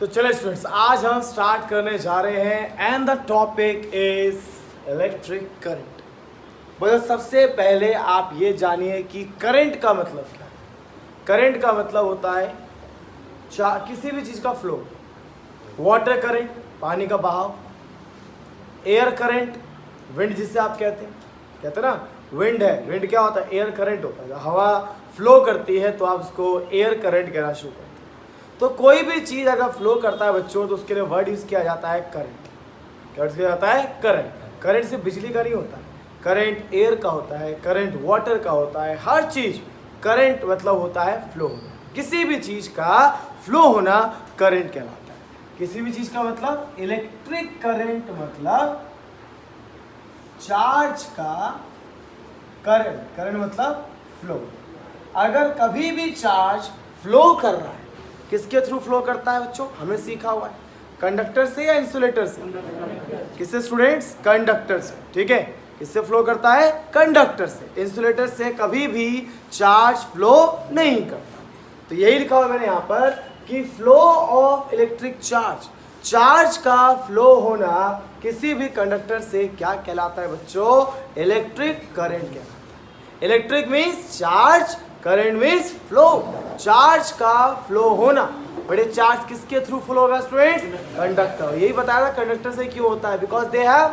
तो चलिए स्टूडेंट्स, आज हम स्टार्ट करने जा रहे हैं and the topic is electric current. बस सबसे पहले आप ये जानिए कि करंट का मतलब क्या है। करंट का मतलब होता है किसी भी चीज़ का फ्लो। वाटर करंट पानी का बहाव, एयर करंट विंड जिसे आप कहते हैं ना, विंड है। विंड क्या होता है? एयर करंट होता है। जब हवा फ्लो करती है तो आप उसको एयर करंट कहना शुरू करते हैं। तो कोई भी चीज़ अगर फ्लो करता है बच्चों, तो उसके लिए वर्ड यूज़ किया जाता है करंट। क्या यूज़ किया जाता है? करंट। करंट सिर्फ बिजली का नहीं होता है, करंट एयर का होता है, करंट वाटर का होता है। हर चीज़ करंट मतलब होता है फ्लो होना। किसी भी चीज़ का फ्लो होना करंट कहलाता है। किसी भी चीज़ का मतलब इलेक्ट्रिक करंट मतलब चार्ज का करंट। करंट मतलब फ्लो। अगर कभी भी चार्ज फ्लो कर रहा है, किसके थ्रू फ्लो करता है बच्चों? हमने सीखा हुआ है, कंडक्टर से या इंसुलेटर से? किससे स्टूडेंट्स? कंडक्टर से। ठीक है, किससे फ्लो करता है? कंडक्टर से। इंसुलेटर से कभी भी चार्ज फ्लो नहीं करता। तो यही लिखा हुआ मैंने यहाँ पर कि flow of electric charge, charge का फ्लो होना किसी भी कंडक्टर से क्या कहलाता है बच्चों? इलेक्ट्रिक करंट कहलाता है। Electric means charge, current means flow. Charge का फ्लो होना। बड़े चार्ज किसके थ्रू फ्लो होगा स्टूडेंट्स? कंडक्टर। यही बताया था कंडक्टर से क्यों होता है, because they have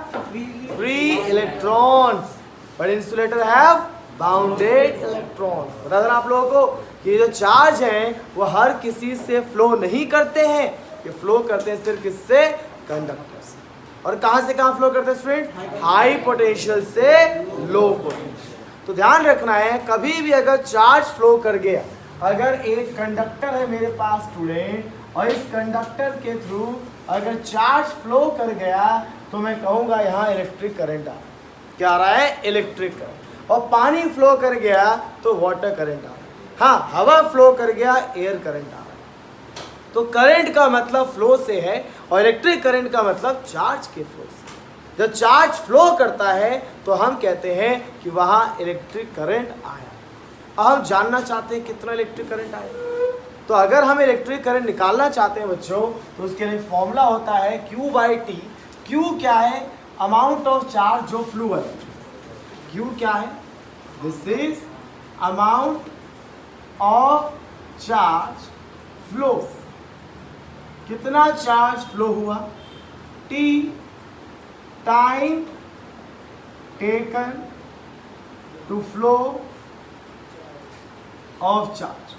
free electrons, but insulator have bounded electrons. बता देना आप लोगों को कि जो चार्ज हैं वो हर किसी से फ्लो नहीं करते हैं, ये फ्लो करते हैं सिर्फ किससे? कंडक्टर से। और कहाँ से कहाँ फ्लो करते हैं स्टूडेंट? हाई पोटेंशियल से लो पोटेंशियल। तो ध्यान रखना है, कभी भी अगर चार्ज फ्लो कर गया, अगर एक कंडक्टर है मेरे पास स्टूडेंट, और इस कंडक्टर के थ्रू अगर चार्ज फ्लो कर गया, तो मैं कहूँगा यहाँ इलेक्ट्रिक करंट आ रहा है। क्या आ रहा है? Electric current. और पानी फ्लो कर गया तो वाटर करंट आ रहा है। हाँ, हवा फ्लो कर गया, एयर करंट आ रहा है। तो करंट का मतलब फ्लो से है, और इलेक्ट्रिक करंट का मतलब चार्ज के फ्लो से। जब चार्ज फ्लो करता है तो हम कहते हैं कि वहाँ इलेक्ट्रिक करंट आया। अब हम जानना चाहते हैं कितना इलेक्ट्रिक करंट आया। तो अगर हम इलेक्ट्रिक करंट निकालना चाहते हैं बच्चों, तो उसके लिए फॉर्मूला होता है Q/T। Q क्या है? अमाउंट ऑफ चार्ज जो फ्लो है। Q क्या है? This is amount of charge flow. कितना चार्ज फ्लो हुआ? T time taken to flow of charge.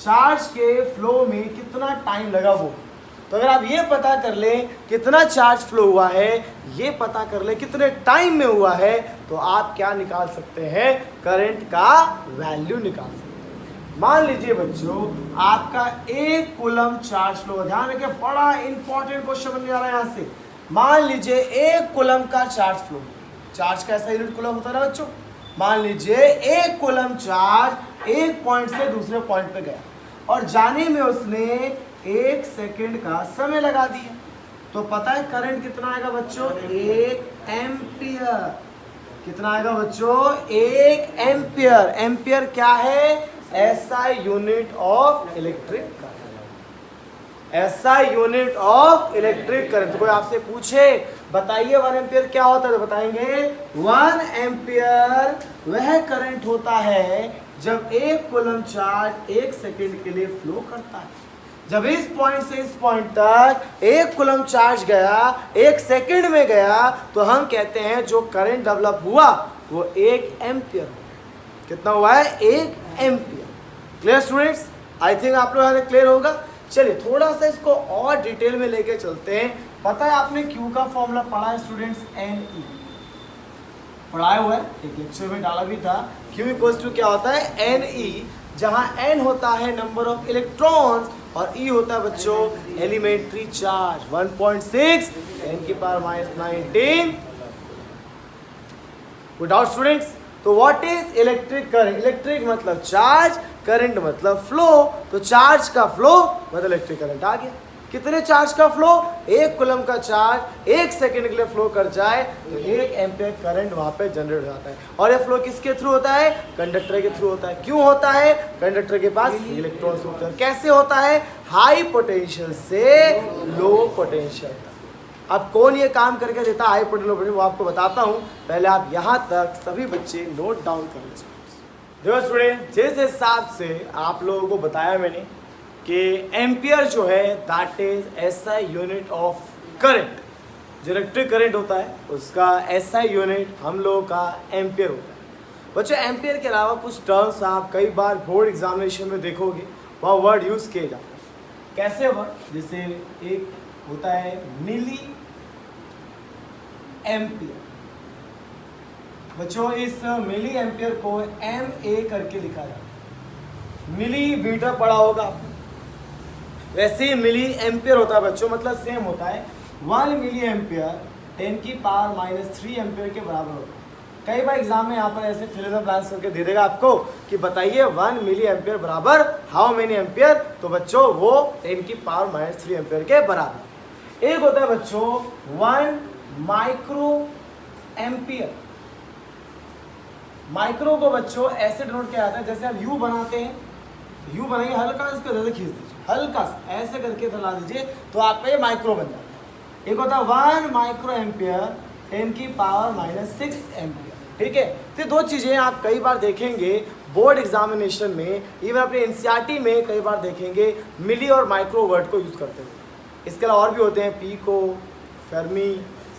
Charge के फ्लो में कितना टाइम लगा वो। तो अगर आप ये पता कर लें कितना चार्ज फ्लो हुआ है, ये पता कर लें कितने टाइम में हुआ है, तो आप क्या निकाल सकते हैं? करंट का वैल्यू निकाल सकते हैं। मान लीजिए बच्चों, आपका 1 कूलम चार्ज फ्लो। ध्यान रखिए, बड़ा इंपॉर्टेंट क्वेश्चन बन जा रहा है यहाँ से। मान लीजिए 1 कूलम का चार्ज फ्लो। चार्ज का ऐसा यूनिट कूलम होता है ना बच्चों। मान लीजिए 1 कूलम चार्ज एक पॉइंट से दूसरे पॉइंट पे गया, और जाने में उसने 1 सेकंड का समय लगा दिया। तो पता है करंट कितना आएगा बच्चों? 1 एम्पियर। कितना आएगा बच्चों? 1 एम्पियर। एम्पियर क्या है? SI unit of electric current. SI unit of electric current. तो कोई आपसे पूछे बताइए 1 एम्पियर क्या होता है, तो बताएंगे 1 एम्पियर वह करंट होता है जब 1 कूलम चार्ज 1 सेकंड के लिए फ्लो करता है। जब इस पॉइंट से इस पॉइंट तक 1 कूलम चार्ज गया, 1 सेकंड में गया, तो हम कहते हैं जो करंट डेवलप हुआ वो 1 एम्पियर। कितना हुआ है? 1 ampere. Clear students? I think आप लोग क्लियर होगा। चलिए थोड़ा सा इसको और डिटेल में लेके चलते हैं। पता है आपने Q का फॉर्मूला पढ़ा है स्टूडेंट्स? Ne पढ़ाया हुआ है, एक लेक्चर में डाला भी था। Q इक्वल्स टू क्या होता है? Ne, जहां N होता है नंबर ऑफ इलेक्ट्रॉन्स और E होता है बच्चों एलिमेंट्री चार्ज। 1.6 10 की पावर -19। विदाउट स्टूडेंट्स, तो what is electric current? Electric मतलब चार्ज, करंट मतलब फ्लो। तो चार्ज का फ्लो मतलब इलेक्ट्रिक करंट आ गया। कितने चार्ज का फ्लो, 1 कूलम का चार्ज 1 सेकंड के लिए फ्लो कर जाए तो 1 एम्पियर करंट वहां पे जनरेट हो जाता है। और ये फ्लो किसके थ्रू होता है, कंडक्टर के थ्रू होता है। क्यों होता है, कंडक्टर के पास इलेक्ट्रॉन्स होते हैं। कैसे होता है, हाई पोटेंशियल से लो पोटेंशियल। अब कौन ये काम करके देता है हाई पोटेंशियल, वो आपको बताता हूँ। पहले आप यहाँ तक सभी बच्चे नोट डाउन कर लीजिए। देखो स्टूडेंट, जिस हिसाब से आप लोगों को बताया मैंने कि एम्पियर जो है that is SI unit of current, जो इलेक्ट्रिक करंट होता है उसका एसआई यूनिट हम लोगों का एम्पियर होता है। बच्चों एम्पियर के अलावा कुछ टर्म्स आप कई बार बोर्ड एग्जामिनेशन में देखोगे वह वर्ड यूज किए जाते हैं। कैसे वर्ड, जैसे एक होता है मिली एम्पियर। बच्चों इस मिली एम्पियर को एम ए करके लिखा जाता है। मिली मीटर पढ़ा होगा आपने, वैसे ही मिली एम्पियर होता है बच्चों, मतलब सेम होता है। 1 मिली एम्पियर 10 की पावर -3 एम्पियर के बराबर होता है। कई बार एग्जाम में यहाँ पर ऐसे फिल इन द ब्लैंक्स करके दे देगा आपको कि बताइए 1 मिली एम्पियर बराबर हाउ मेनी एम्पियर, तो बच्चों वो 10 की पावर -3 एम्पियर के बराबर। एक होता है बच्चों 1 माइक्रो एम्पियर। माइक्रो को बच्चों ऐसे डिनोट किया जाता है, जैसे आप यू बनाते हैं, यू बनाइए हल्का इसको इधर खींच दीजिए, हल्का ऐसे करके इधर ला दीजिए तो आपका ये माइक्रो बन जाता है। एक होता है 1 माइक्रो एम्पियर 10 की पावर -6 एम्पियर। ठीक है, तो दो चीज़ें आप कई बार देखेंगे बोर्ड एग्जामिनेशन में, इवन अपने एनसीईआरटी में कई बार देखेंगे मिली और माइक्रो वर्ड को यूज़ करते हुए। इसके अलावा और भी होते हैं पीको, फेर्मी,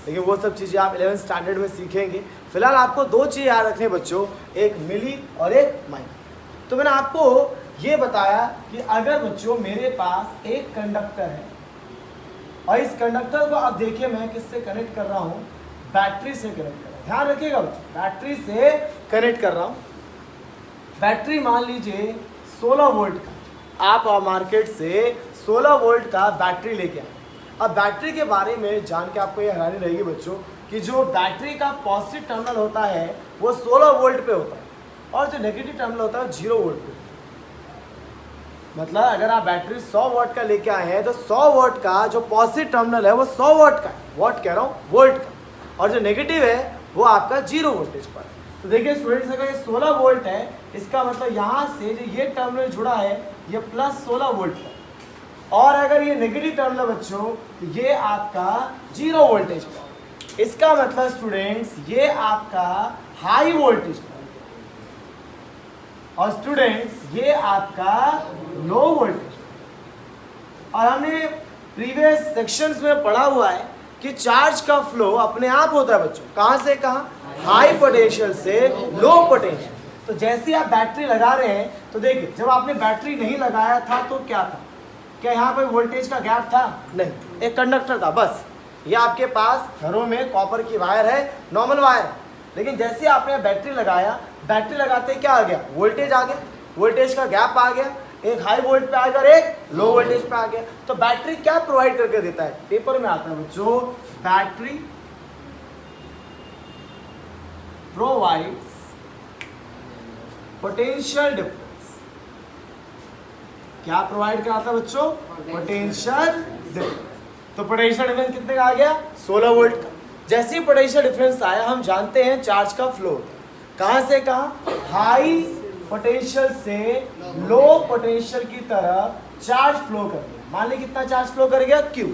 लेकिन वो सब चीज़ें आप 11th स्टैंडर्ड में सीखेंगे। फिलहाल आपको दो चीज़ याद रखनी बच्चों, एक मिली और एक माइक्रो। तो मैंने आपको ये बताया कि अगर बच्चों मेरे पास एक कंडक्टर है और इस कंडक्टर को आप देखिए मैं किससे कनेक्ट कर रहा हूँ, बैटरी से कनेक्ट कर रहा हूँ। ध्यान रखिएगा बच्चों, बैटरी से कनेक्ट कर रहा हूँ। बैटरी मान लीजिए 16 वोल्ट का, आप मार्केट से 16 वोल्ट का बैटरी लेके आए। अब बैटरी के बारे में जान के आपको ये हैरानी रहेगी बच्चों कि जो बैटरी का पॉजिटिव टर्मिनल होता है वो 16 वोल्ट पे होता है और जो नेगेटिव टर्मिनल होता है 0 वोल्ट पे। मतलब अगर आप बैटरी 100 वॉट का लेके आए हैं तो 100 वॉट का जो पॉजिटिव टर्मिनल है वो 100 वॉट का है, वॉट कह रहा हूँ वोल्ट का, और जो नेगेटिव है वो आपका 0 वोल्टेज पर है। तो देखिए स्टूडेंट्स, अगर ये 16 वोल्ट है इसका मतलब यहाँ से जो ये टर्मिनल जुड़ा है ये +16 वोल्ट का, और अगर ये नेगेटिव टर्मिनल बच्चों तो ये आपका 0 वोल्टेज पर। इसका मतलब स्टूडेंट्स ये आपका हाई वोल्टेज पर, और स्टूडेंट्स ये आपका लो वोल्टेज। और हमने प्रीवियस सेक्शंस में पढ़ा हुआ है कि चार्ज का फ्लो अपने आप होता है बच्चों, कहाँ से कहाँ, हाई पोटेंशियल से लो पोटेंशियल। तो जैसे आप बैटरी लगा रहे हैं तो देखिए जब आपने बैटरी नहीं लगाया था तो क्या था, क्या यहाँ पर वोल्टेज का गैप था, नहीं, एक कंडक्टर था बस। ये आपके पास घरों में कॉपर की वायर है, नॉर्मल वायर है, लेकिन जैसे आपने बैटरी लगाया, बैटरी लगाते क्या आ गया, वोल्टेज आ गया, वोल्टेज का गैप आ गया, एक हाई वोल्ट पे आ गया और एक लो वोल्टेज पे आ गया। तो बैटरी क्या प्रोवाइड करके देता है, पेपर में आता है बच्चों, बैटरी प्रोवाइड्स पोटेंशियल डिफरेंस। क्या प्रोवाइड कराता है बच्चों, पोटेंशियल डिफरेंस। तो पोटेंशियल डिफरेंस कितने का आ गया, 16 वोल्ट का। जैसे ही पोटेंशियल डिफरेंस आया हम जानते हैं चार्ज का फ्लो होता है, कहाँ से कहाँ, हाई पोटेंशियल से लो पोटेंशियल की तरफ चार्ज फ्लो कर गया। मान लीजिए कितना चार्ज फ्लो कर गया, Q।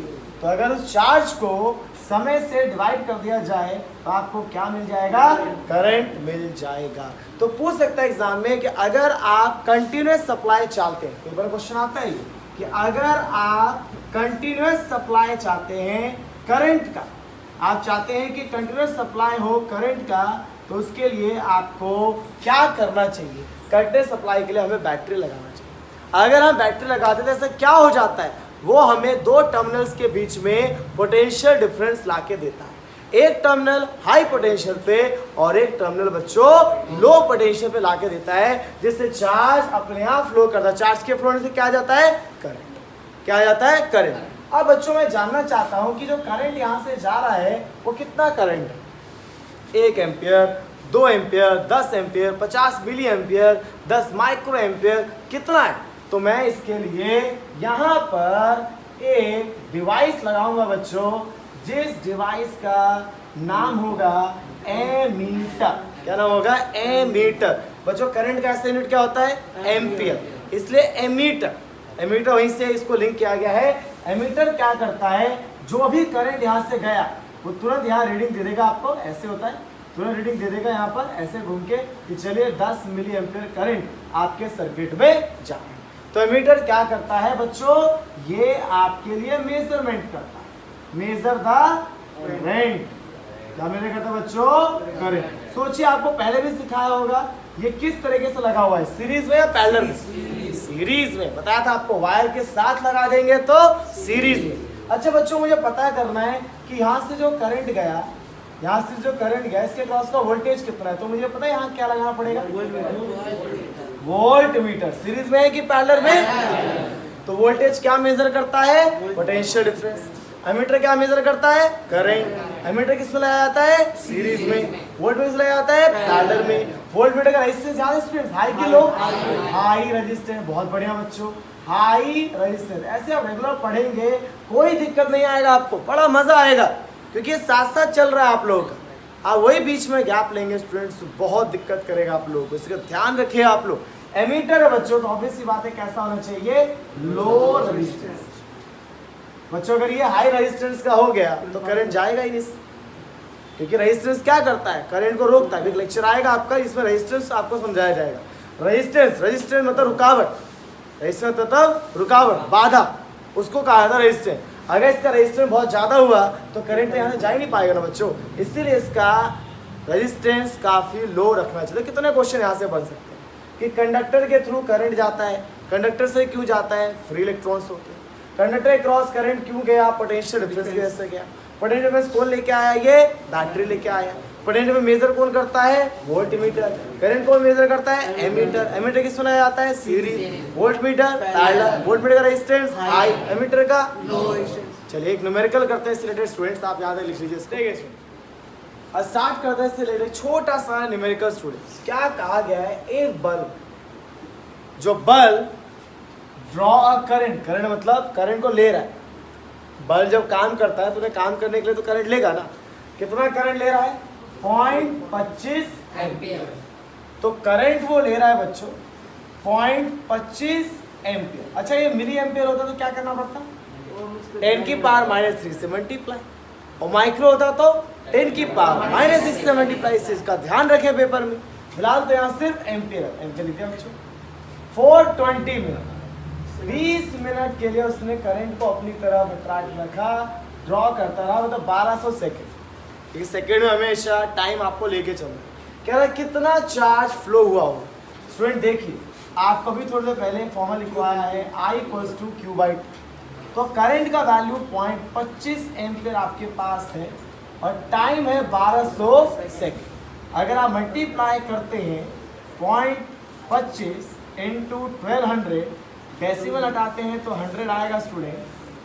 तो अगर उस चार्ज को समय से डिवाइड कर दिया जाए तो आपको क्या मिल जाएगा, करंट मिल जाएगा। तो पूछ सकता है एग्जाम में कि अगर आप कंटिन्यूस सप्लाई चाहते हैं, पेपर क्वेश्चन आता है कि अगर आप कंटिन्यूस सप्लाई चाहते हैं करंट का, आप चाहते हैं कि कंटिन्यूस सप्लाई हो करंट का, तो उसके लिए आपको क्या करना चाहिए, कंटिन्यूस सप्लाई के लिए हमें बैटरी लगाना चाहिए। अगर हम बैटरी लगाते हैं तो क्या हो जाता है, वो हमें दो टर्मिनल्स के बीच में पोटेंशियल डिफरेंस लाके देता है। एक टर्मिनल हाई पोटेंशियल पे और एक टर्मिनल बच्चों लो पोटेंशियल पे लाके देता है, जिससे चार्ज अपने आप फ्लो करता है। चार्ज के फ्लो होने से क्या आ जाता है, करंट। क्या आ जाता है, करंट। अब बच्चों मैं जानना चाहता हूं कि जो करंट यहाँ से जा रहा है वो कितना करंट है, 1 ampere, 2 ampere, 10 ampere, 50 milli ampere, 10 micro ampere, कितना है। तो मैं इसके लिए यहाँ पर एक डिवाइस लगाऊंगा बच्चों, जिस डिवाइस का नाम होगा एमीटर। क्या नाम होगा? एमीटर। बच्चों करंट का ऐसा यूनिट क्या होता है? एम्पियर, इसलिए एमीटर। एमीटर वहीं से इसको लिंक किया गया है। एमीटर क्या करता है, जो भी करंट यहाँ से गया वो तुरंत यहाँ रीडिंग दे देगा आपको, ऐसे होता है, तुरंत रीडिंग दे देगा यहाँ पर ऐसे घूम के कि चलिए 10 मिली एम्पियर करंट आपके सर्किट में जा रहा है। तो एमीटर क्या करता है बच्चों, ये आपके लिए मेजरमेंट करता है, मेजर द करंट। क्या मेजर करता है बच्चों? करंट। सोचिए आपको पहले भी सिखाया होगा, ये किस तरीके से लगा हुआ है, सीरीज में या पैरेलल में? सीरीज में। बताया था आपको, वायर के साथ लगा देंगे तो सीरीज में। अच्छा बच्चों, मुझे पता करना है कि यहाँ से जो करंट गया, यहाँ से जो करंट गया, इसके क्रॉस का वोल्टेज कितना है। तो मुझे पता है यहाँ क्या लगाना पड़ेगा? Volt meter. सीरीज में है कि पैरेलल में? तो वोल्टेज क्या मेजर करता है? Potential difference. एमीटर क्या मेजर करता है? करंट। एमीटर किस में लगाया जाता है? सीरीज में। वोल्ट में लगाया जाता है? पैरेलल में। वोल्ट मीटर का रेजिस्टेंस ज्यादा स्ट्रेंथ, हाई की लो? High resistance. बहुत बढ़िया बच्चों, हाई रेजिस्टेंस। ऐसे आप रेगुलर पढ़ेंगे, कोई दिक्कत नहीं आएगा आपको, बड़ा मजा आएगा, क्योंकि साथ साथ चल रहा है आप लोगों का। आप वही बीच में गैप लेंगे स्टूडेंट्स, बहुत दिक्कत करेगा आप लोगों को, इसका ध्यान रखिए आप लोग। एमीटर है बच्चों, तो ऑब्वियस सी बात है कैसा होना चाहिए? Low resistance. बच्चों अगर ये हाई रेजिस्टेंस का हो गया तो करंट जाएगा ही नहीं, क्योंकि रेजिस्टेंस क्या करता है? करंट को रोकता है। एक लेक्चर आएगा आपका, इसमें रेजिस्टेंस आपको समझाया जाएगा। रेजिस्टेंस मतलब रुकावट, रेजिस्टेंस मतलब रुकावट, बाधा, उसको कहा जाता है रेजिस्टेंस। अगर इसका रेजिस्टेंस बहुत ज़्यादा हुआ तो करंट यहाँ से जा ही नहीं पाएगा ना बच्चों, इसीलिए इसका रेजिस्टेंस काफ़ी लो रखना चाहिए। कितने क्वेश्चन यहाँ से बन सकते हैं कि कंडक्टर के थ्रू करंट जाता है, कंडक्टर से क्यों जाता है? फ्री इलेक्ट्रॉन्स होते हैं। कंडक्टर क्रॉस करंट क्यों गया? पोटेंशियल डिफरेंस की वजह से गया। पोटेंशियल डिफरेंस कौन लेके आया? ये बैटरी लेके आया। पोटेंशियल में मेजर कौन करता है? Volt meter. करंट कौन मेजर करता है? एमीटर। एमीटर किस में लगाया जाता है? Series. Volt meter parallel. Volt meter का रेजिस्टेंस हाई, एमीटर का लो रेजिस्टेंस। चलिए एक न्यूमेरिकल करते हैं इससे रिलेटेड स्टूडेंट्स, आप यहाँ से लिख लीजिए। स्टार्ट करते हैं इससे रिलेटेड छोटा सा न्यूमेरिकल स्टूडेंट्स। क्या कहा गया है? एक बल्ब, जो bulb draw a current, current मतलब करंट को ले रहा है। बल्ब जब काम करता है तो उन्हें काम करने के लिए तो करंट लेगा ना। कितना करंट ले रहा है? 0.25 एम्पियर। तो करंट वो ले रहा है बच्चों 0.25 एम्पियर। अच्छा ये मिली एम्पियर होता तो क्या करना पड़ता? 10 की पावर -3 से मल्टीप्लाई, और माइक्रो होता तो 10 की पावर -6 से मल्टीप्लाई। इसका ध्यान रखें पेपर में। फिलहाल तो यहाँ सिर्फ एम्पियर, एम्पियर लिखिए बच्चों। 420 मिनट, 20 मिनट के लिए उसने करंट को अपनी तरफ अट्रैक्ट रखा, ड्रॉ करता रहा, मतलब 1200 सेकेंड। एक सेकेंड में हमेशा टाइम आपको लेके चलना है। कह रहा है कितना चार्ज फ्लो हुआ होगा। स्टूडेंट देखिए, आपको भी थोड़ी देर पहले फॉर्मूला लिखवाया है I = Q/T। तो करंट का वैल्यू 0.25 एम्पियर आपके पास है और टाइम है 1200 सेकेंड। अगर आप मल्टीप्लाई करते हैं 0.25 × 1200, डेसिमल हटाते हैं तो 100 आएगा स्टूडेंट,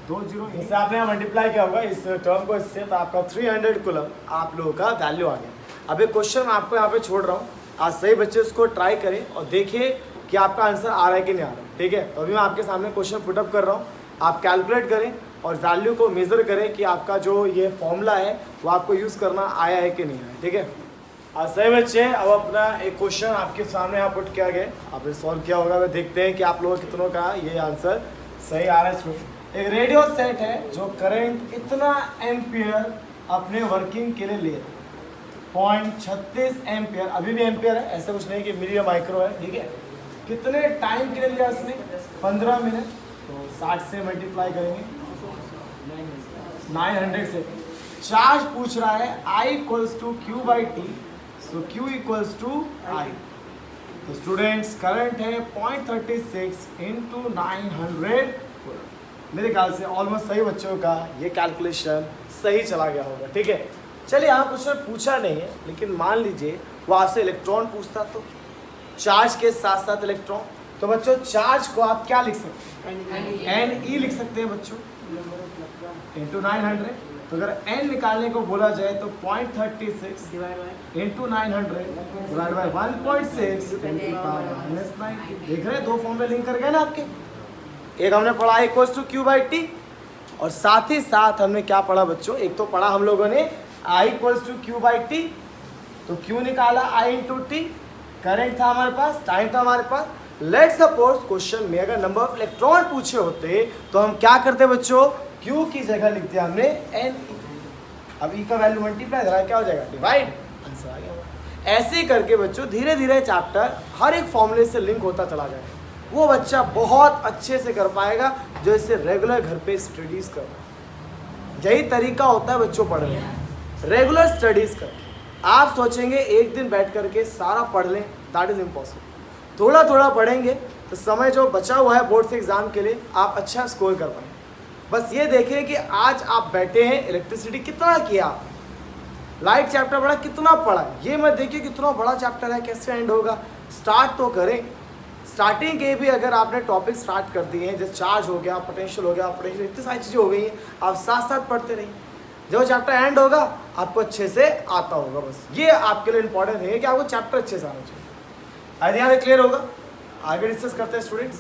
20। इससे आपने यहाँ मल्टीप्लाई किया होगा इस टर्म को इससे, तो आपका 300 कूलम आप लोगों का वैल्यू आ गया। अब एक क्वेश्चन आपको यहाँ पे छोड़ रहा हूँ, आज सही बच्चे उसको ट्राई करें और देखिए कि आपका आंसर आ रहा है कि नहीं आ रहा है। ठीक है, तो अभी मैं आपके सामने क्वेश्चन पुटअप कर रहा हूँ, आप कैलकुलेट करें और वैल्यू को मेज़र करें कि आपका जो ये फॉर्मूला है वो आपको यूज़ करना आया है कि नहीं आया। ठीक है, आज सही बच्चे, अब अपना एक क्वेश्चन आपके सामने यहाँ पुट किया गया, आपने सॉल्व किया होगा। वे देखते हैं कि आप लोगों कितनों का ये आंसर सही आ रहा है। स्टूडेंट एक रेडियो सेट है जो करंट इतना एम्पियर अपने वर्किंग के लिए ले रहा है, 0.36 एम्पियर, अभी भी एम्पियर है, ऐसा कुछ नहीं कि मिली या माइक्रो है। ठीक है, कितने टाइम के लिए लिया उसने? 15 मिनट। तो 60 से मल्टीप्लाई करेंगे 900 से। चार्ज पूछ रहा है I = Q/T, so Q = I। तो स्टूडेंट्स करंट है 0.36 × 900। मेरे ख्याल से ऑलमोस्ट सही बच्चों का ये कैलकुलेशन सही चला गया होगा। ठीक है, चलिए यहाँ क्वेश्चन पूछा नहीं है, लेकिन मान लीजिए वो आपसे इलेक्ट्रॉन पूछता तो चार्ज के साथ साथ इलेक्ट्रॉन, तो बच्चों चार्ज को आप क्या लिख सकते हैं? Ne लिख सकते हैं बच्चों, × 900। तो अगर n निकालने को बोला जाए तो 0.36 × 900 / 1.6 × 10⁻⁹। देख रहे हैं, दो फॉर्मूले लिंक कर गए ना आपके। एक हमने पढ़ा I = Q/T, और साथ ही साथ हमने क्या पढ़ा बच्चों, एक तो पढ़ा हम लोगों ने I equals to Q by T, तो क्यू निकाला I इंटू टी, करंट था हमारे पास, टाइम था हमारे पास। लेट सपोज क्वेश्चन में अगर नंबर ऑफ इलेक्ट्रॉन पूछे होते तो हम क्या करते बच्चों, क्यू की जगह लिखते हमने एन। अब ई का वैल्यू मल्टीप्लाई करा क्या हो जाएगा, डिवाइड, आंसर आ गया। ऐसे करके बच्चों धीरे धीरे चैप्टर हर एक फॉर्मूले से लिंक होता चला जाएगा। वो बच्चा बहुत अच्छे से कर पाएगा जो इसे रेगुलर घर पे स्टडीज कर रहा है। यही तरीका होता है बच्चों पढ़ने का, रेगुलर स्टडीज कर। आप सोचेंगे एक दिन बैठ करके सारा पढ़ लें, दैट इज इम्पॉसिबल। थोड़ा थोड़ा पढ़ेंगे तो समय जो बचा हुआ है बोर्ड से एग्जाम के लिए आप अच्छा स्कोर कर पाएंगे। बस ये देखें कि आज आप बैठे हैं, इलेक्ट्रिसिटी कितना किया आपने, लाइट चैप्टर बड़ा कितना पढ़ा, ये मत देखिए कितना बड़ा चैप्टर है कैसे एंड होगा। स्टार्ट तो करें, स्टार्टिंग के भी अगर आपने टॉपिक स्टार्ट कर दिए हैं, जैसे चार्ज हो गया, पोटेंशियल हो गया, पोटेंशियल, इतनी सारी चीज़ें हो गई हैं, आप साथ साथ पढ़ते रहिए। जब चैप्टर एंड होगा आपको अच्छे से आता होगा। बस ये आपके लिए इंपॉर्टेंट है कि आपको चैप्टर अच्छे से आना चाहिए। आइडिया क्लियर होगा, आगे डिस्कस करते हैं स्टूडेंट्स।